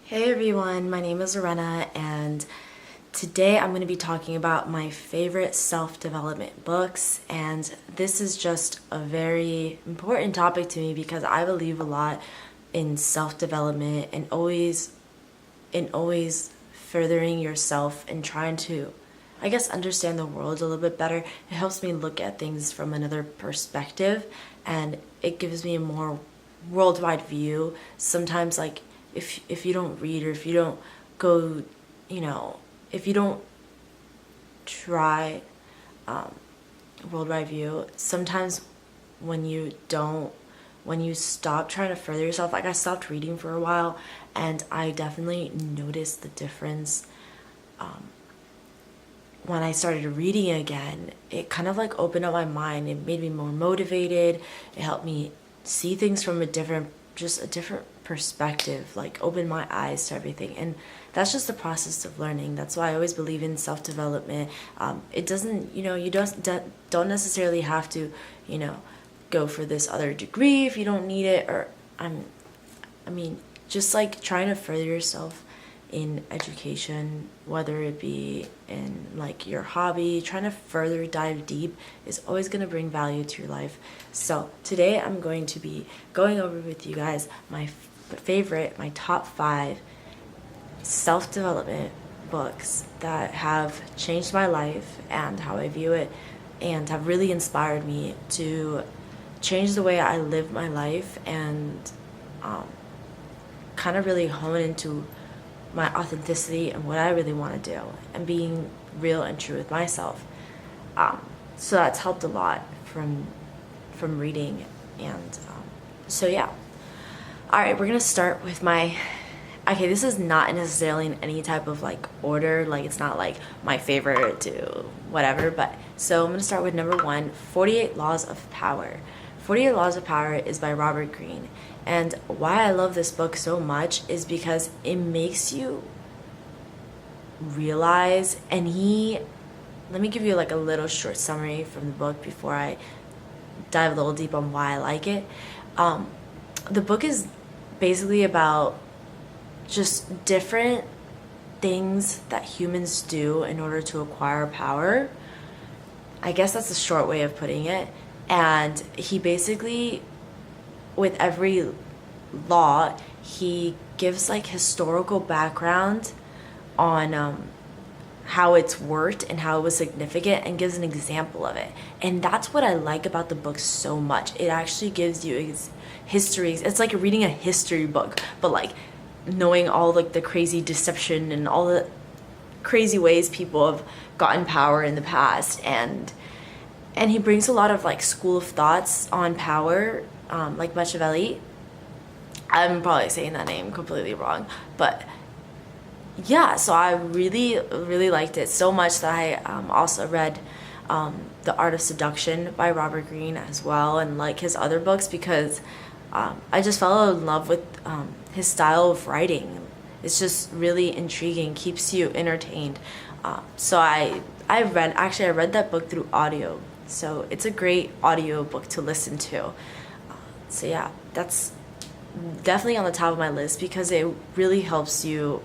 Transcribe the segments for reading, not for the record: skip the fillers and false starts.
Hey everyone, my name is Lorena, and today I'm going to be talking about my favorite self-development books. And this is just a very important topic to me because I believe a lot in self-development and always furthering yourself and trying to, I guess, understand the world a little bit better. It helps me look at things from another perspective, and it gives me a more worldwide view. Sometimes, like, if you don't read, or if you don't go, if you don't try worldwide view, sometimes when you don't, when you stop trying to further yourself, like I stopped reading for a while, and I definitely noticed the difference when I started reading again. It kind of like opened up my mind. It made me more motivated. It helped me see things from a different perspective, like open my eyes to everything. And that's just the process of learning. That's why I always believe in self-development. It doesn't, you don't necessarily have to, go for this other degree if you don't need it. Or I mean, just like trying to further yourself in education, whether it be in like your hobby, trying to further dive deep is always going to bring value to your life. So today I'm going to be going over with you guys my my top 5 self-development books that have changed my life and how I view it, and have really inspired me to change the way I live my life, and kind of really hone into my authenticity and what I really want to do, and being real and true with myself. So that's helped a lot from reading, and so yeah. All right, we're gonna start with okay, this is not necessarily in any type of like order, like it's not like my favorite to whatever, but so I'm gonna start with number 1, 48 Laws of Power. 48 Laws of Power is by Robert Greene. And why I love this book so much is because it makes you realize, and let me give you like a little short summary from the book before I dive a little deep on why I like it. The book is basically about just different things that humans do in order to acquire power. I guess that's a short way of putting it. And he basically, with every law, he gives like historical background on how it's worked and how it was significant, and gives an example of it. And that's what I like about the book so much. It actually gives you histories. It's like reading a history book, but like knowing all like the crazy deception and all the crazy ways people have gotten power in the past. And he brings a lot of like school of thoughts on power, like Machiavelli. I'm probably saying that name completely wrong, but yeah, so I really, really liked it so much that I also read The Art of Seduction by Robert Greene as well, and like his other books, because I just fell in love with his style of writing. It's just really intriguing, keeps you entertained. So I read that book through audio, so it's a great audio book to listen to. So yeah, that's definitely on the top of my list, because it really helps you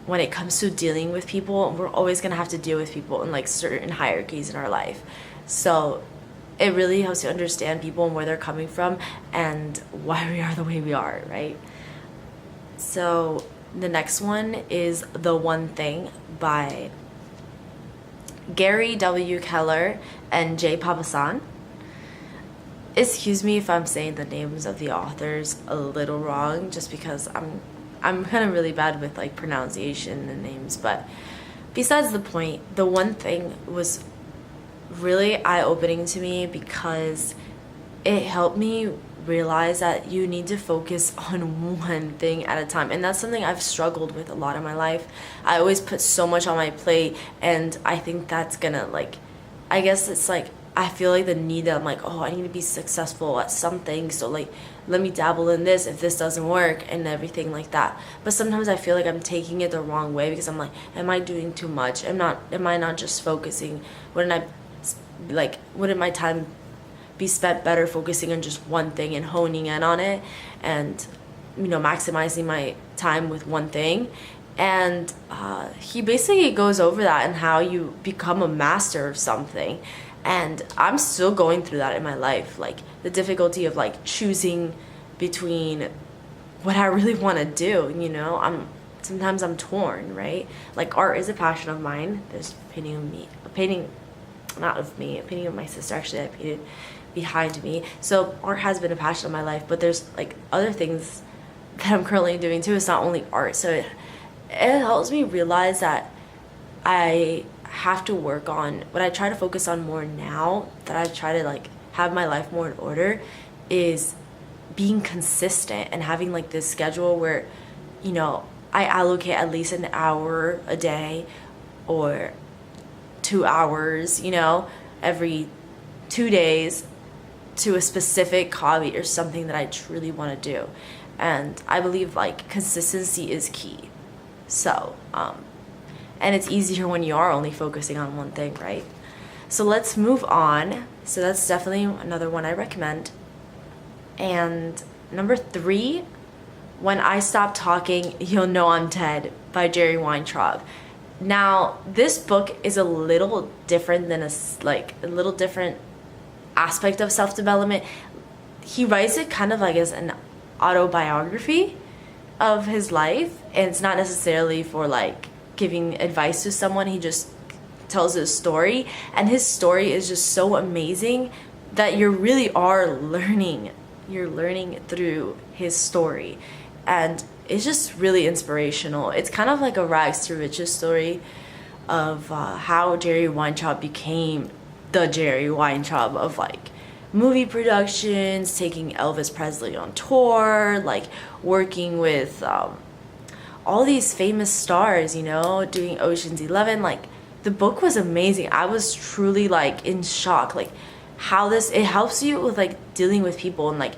when it comes to dealing with people. We're always going to have to deal with people in like certain hierarchies in our life. So it really helps you understand people and where they're coming from and why we are the way we are, right? So the next one is The One Thing by Gary W. Keller and Jay Papasan. Excuse me if I'm saying the names of the authors a little wrong, just because I'm kind of really bad with like pronunciation and names. But besides the point, The One Thing was really eye-opening to me, because it helped me realize that you need to focus on one thing at a time. And that's something I've struggled with a lot in my life. I always put so much on my plate, and I think that's gonna like, I guess it's like, I feel like the need that I'm like, oh, I need to be successful at something, so like let me dabble in this if this doesn't work, and everything like that. But sometimes I feel like I'm taking it the wrong way, because I'm like, am I doing too much? Am I not just focusing? Wouldn't my time be spent better focusing on just one thing and honing in on it? And maximizing my time with one thing. And he basically goes over that and how you become a master of something. And I'm still going through that in my life, like the difficulty of like choosing between what I really want to do. Sometimes I'm torn, right? Like art is a passion of mine. There's a painting of my sister, actually, I painted behind me. So art has been a passion of my life, but there's like other things that I'm currently doing too. It's not only art. So it helps me realize that I have to work on what I try to focus on more now, that I try to like have my life more in order, is being consistent and having like this schedule where, I allocate at least an hour a day or 2 hours, every 2 days to a specific hobby or something that I truly want to do. And I believe like consistency is key. So, and it's easier when you are only focusing on one thing, right? So let's move on. So that's definitely another one I recommend. And number 3, When I Stop Talking, You'll Know I'm Dead by Jerry Weintraub. Now, this book is a little different than a little different aspect of self-development. He writes it kind of like as an autobiography of his life, and it's not necessarily for like giving advice to someone. He just tells his story, and his story is just so amazing that you really are learning. You're learning through his story, and it's just really inspirational. It's kind of like a rags to riches story of how Jerry Weintraub became the Jerry Weintraub of like movie productions, taking Elvis Presley on tour, like working with all these famous stars, doing Ocean's 11. Like, the book was amazing. I was truly like in shock, like how it helps you with like dealing with people. And like,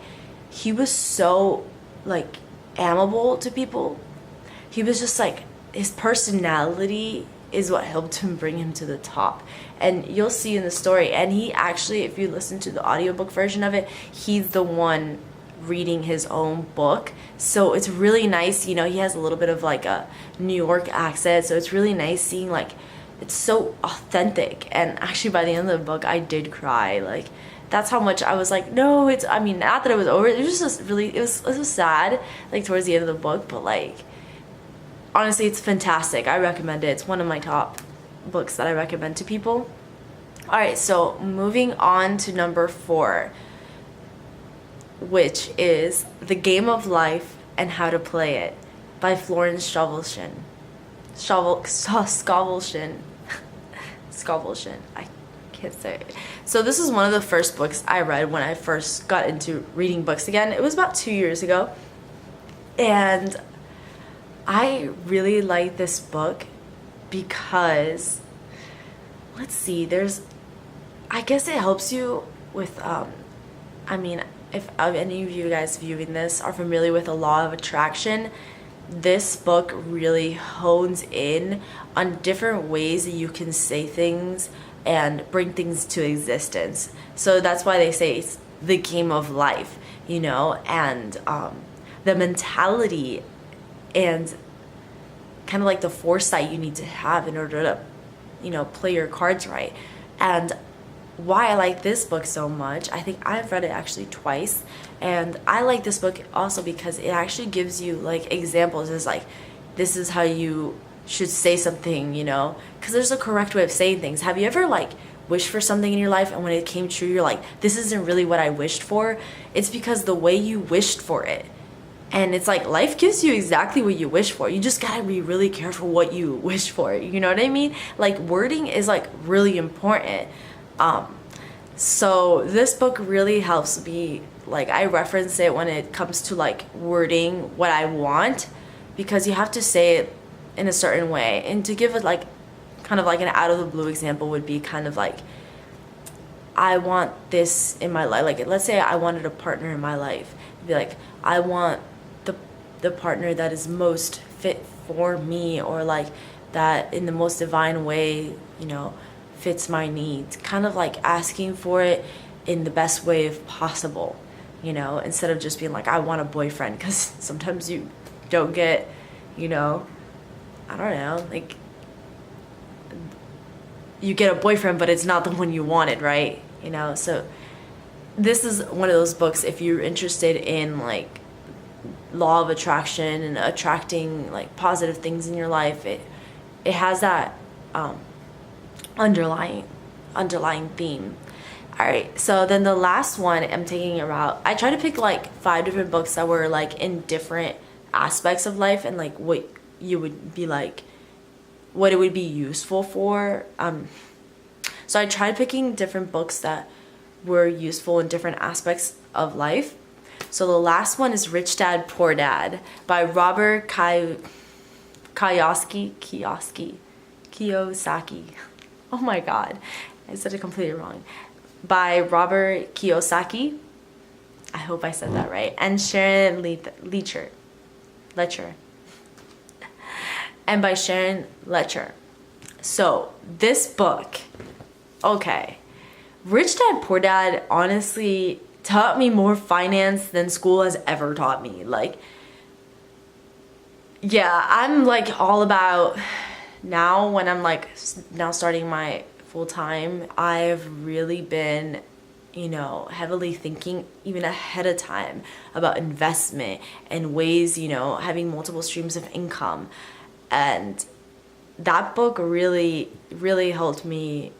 he was so like amiable to people. He was just like, his personality is what helped him bring him to the top. And you'll see in the story, and he actually, if you listen to the audiobook version of it, he's the one reading his own book. So it's really nice. He has a little bit of like a New York accent, so it's really nice seeing like it's so authentic. And actually by the end of the book I did cry. Like, that's how much I was like, no, not that it was over, it was just really, it was sad like towards the end of the book, but like honestly it's fantastic. I recommend it. It's one of my top books that I recommend to people. Alright, so moving on to number 4, which is The Game of Life and How to Play It by Florence Scovelshire. Scovelshire. I can't say it. So this is one of the first books I read when I first got into reading books again. It was about 2 years ago. And I really like this book because, let's see, I guess it helps you with, if any of you guys viewing this are familiar with the law of attraction, this book really hones in on different ways that you can say things and bring things to existence. So that's why they say it's the game of life, and the mentality and kind of like the foresight you need to have in order to, play your cards right. And why I like this book so much, I think I've read it actually twice, and I like this book also because it actually gives you like examples. It's like, this is how you should say something, because there's a correct way of saying things. Have you ever like wished for something in your life, and when it came true you're like, this isn't really what I wished for? It's because the way you wished for it. And it's like, life gives you exactly what you wish for. You just gotta be really careful what you wish for, you know what I mean? Like, wording is like really important. So this book really helps me, like, I reference it when it comes to like wording what I want, because you have to say it in a certain way. And to give it like kind of like an out of the blue example would be kind of like, I want this in my life. Like, let's say I wanted a partner in my life. It'd be like, I want the partner that is most fit for me, or like that in the most divine way, fits my needs. Kind of like asking for it in the best way if possible. you know, instead of just being like, I want a boyfriend, because sometimes you don't get, you know, I don't know, like, you get a boyfriend, but it's not the one you wanted, right? You know, so this is one of those books, if you're interested in like law of attraction and attracting like positive things in your life, it has that underlying theme. All right, so then the last one I'm taking about, I try to pick like 5 different books that were like in different aspects of life and like what you would be like, what it would be useful for. So I tried picking different books that were useful in different aspects of life. So the last one is Rich Dad, Poor Dad by Robert Kiyosaki. Oh my God, I said it completely wrong. By Robert Kiyosaki. I hope I said that right. And Sharon Lecher. And by Sharon Lecher. So this book, okay. Rich Dad, Poor Dad honestly taught me more finance than school has ever taught me. Like, yeah, I'm like all about, now when I'm like now starting my full time, I've really been, you know, heavily thinking even ahead of time about investment and ways, you know, having multiple streams of income. And that book really, really helped me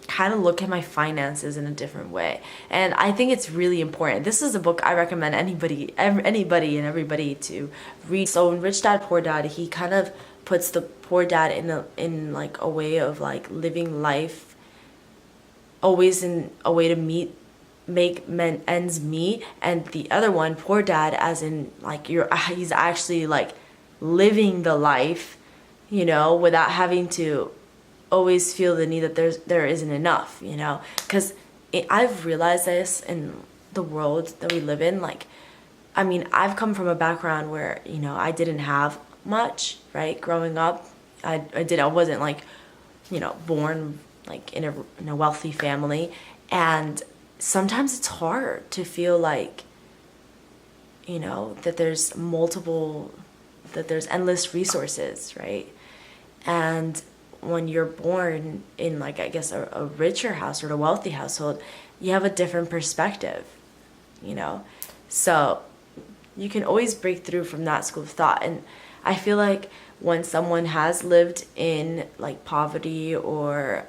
kind of look at my finances in a different way. And I think it's really important. This is a book I recommend anybody and everybody to read. So in Rich Dad, Poor Dad, he kind of puts the poor dad in like a way of like living life always in a way to make ends meet, and the other one, Poor Dad, as in like he's actually like living the life, you know, without having to always feel the need that there isn't enough, you know, because I've realized this in the world that we live in. Like, I mean, I've come from a background where, you know, I didn't have much, right? Growing up, I wasn't like, you know, born like in a wealthy family, and sometimes it's hard to feel like, you know, that there's endless resources, right? And when you're born in like, I guess, a richer house or a wealthy household, you have a different perspective, you know? So you can always break through from that school of thought. And I feel like when someone has lived in like poverty or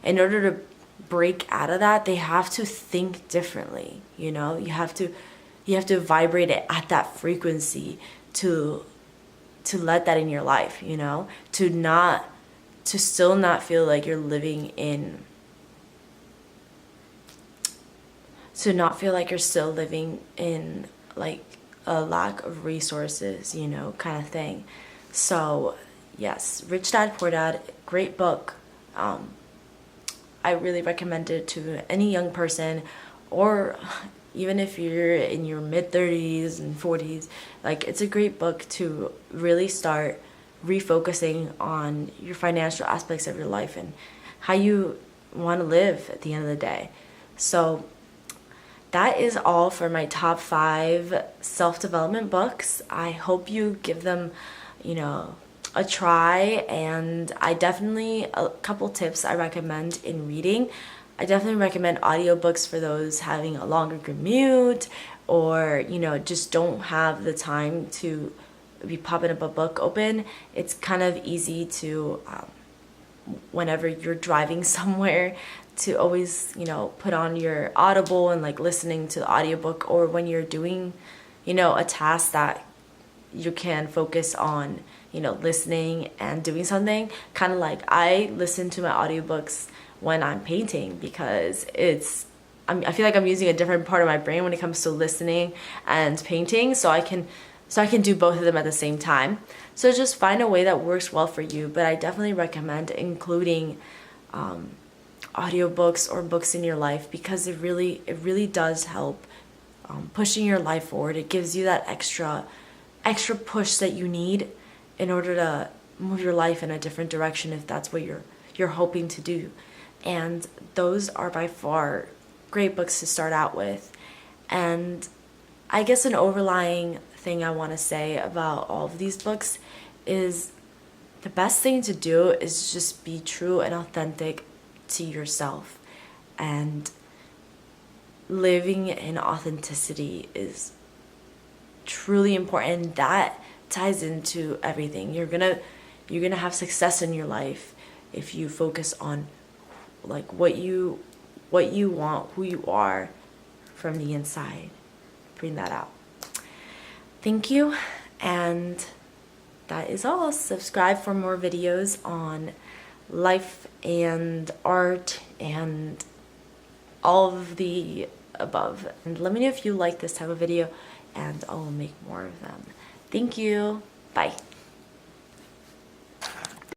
in order to break out of that, they have to think differently, you know? You have to vibrate it at that frequency to let that in your life, you know? To still not feel like you're living in, to not feel like you're still living in like a lack of resources, you know, kind of thing. So yes, Rich Dad, Poor Dad, great book. I really recommend it to any young person, or even if you're in your mid-30s and 40s, like, it's a great book to really start refocusing on your financial aspects of your life and how you want to live at the end of the day. So that is all for my top 5 self-development books. I hope you give them, you know, a try, and a couple tips I recommend in reading. I definitely recommend audiobooks for those having a longer commute, or, you know, just don't have the time to be popping up a book open. It's kind of easy to, whenever you're driving somewhere, to always, you know, put on your Audible and like listening to the audiobook, or when you're doing, you know, a task that you can focus on, you know, listening and doing something. Kind of like I listen to my audiobooks when I'm painting, because I feel like I'm using a different part of my brain when it comes to listening and painting, so I can do both of them at the same time. So just find a way that works well for you. But I definitely recommend including audiobooks or books in your life, because it really does help pushing your life forward. It gives you that extra push that you need in order to move your life in a different direction, if that's what you're hoping to do. And those are by far great books to start out with. And I guess an overlying thing I want to say about all of these books is the best thing to do is just be true and authentic to yourself. And living in authenticity is truly important. That ties into everything. You're gonna have success in your life if you focus on like what you want, who you are from the inside. Bring that out. Thank you, and that is all. Subscribe for more videos on life and art and all of the above. And let me know if you like this type of video, and I will make more of them. Thank you. Bye.